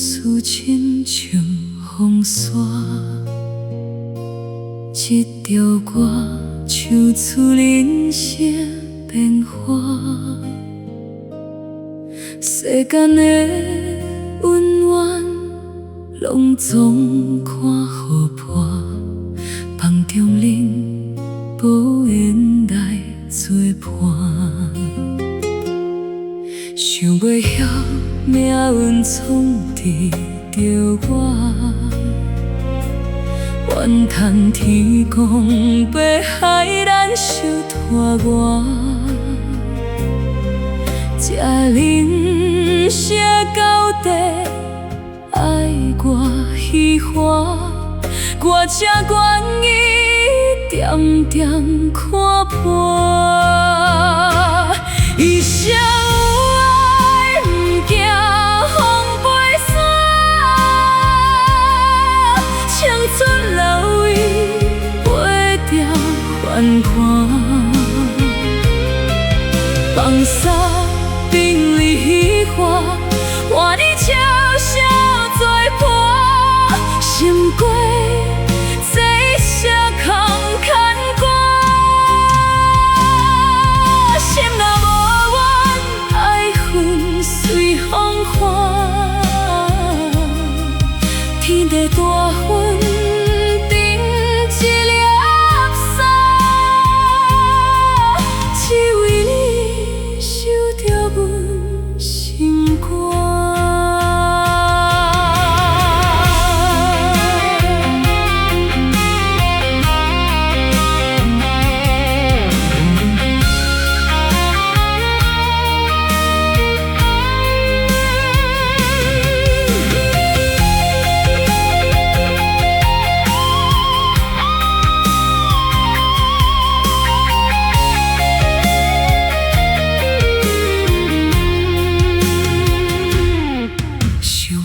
思亲像风沙，一条歌唱出人生变化。世间的温暖，拢总看互破，梦中人无缘来作伴。想袂晓命运创治着我，怨叹天公要害咱受拖磨。这人生到底爱我虚华，我才愿意点点看破。一生有爱，不惊风飞沙，青春留伊飞着繁华。放下冰里虚华，换你笑笑做伴，心过这一声空牵挂。心若无怨，爱恨随风化，天地大分。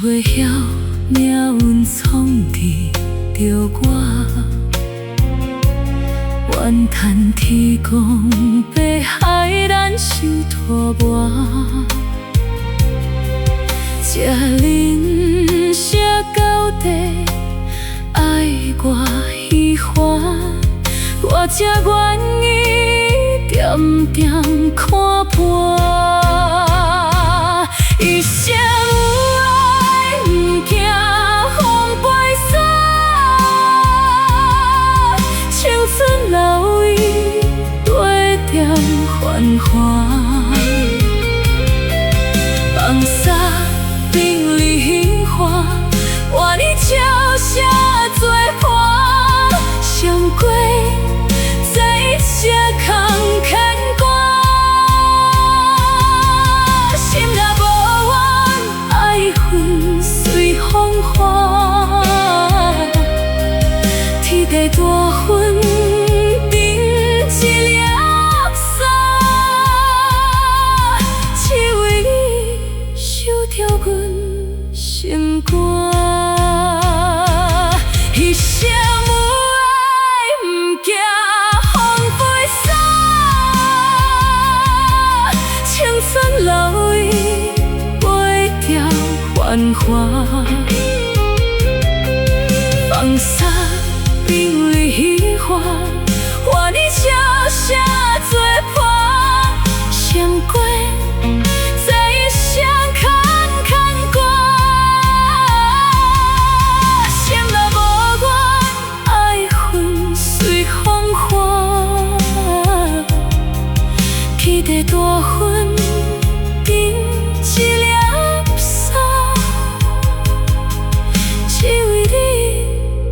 袂晓命运创治着我，怨叹天公要害咱受拖磨。这人生到底爱我虚华，我才愿意点点看破。一生留伊飞着繁华，放下冰里虚华，换你笑声作伴，闪过这一声空牵挂。心若无怨，爱恨随风化，天地大分。跳阮心肝，一生有爱，不惊风飞沙，青春留伊飞着繁华。放下冰里虚华，换你笑声作伴，闪过。天地大分，顶一粒沙，只为你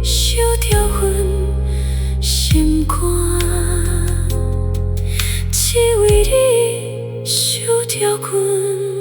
守着阮心肝，只为你守着阮。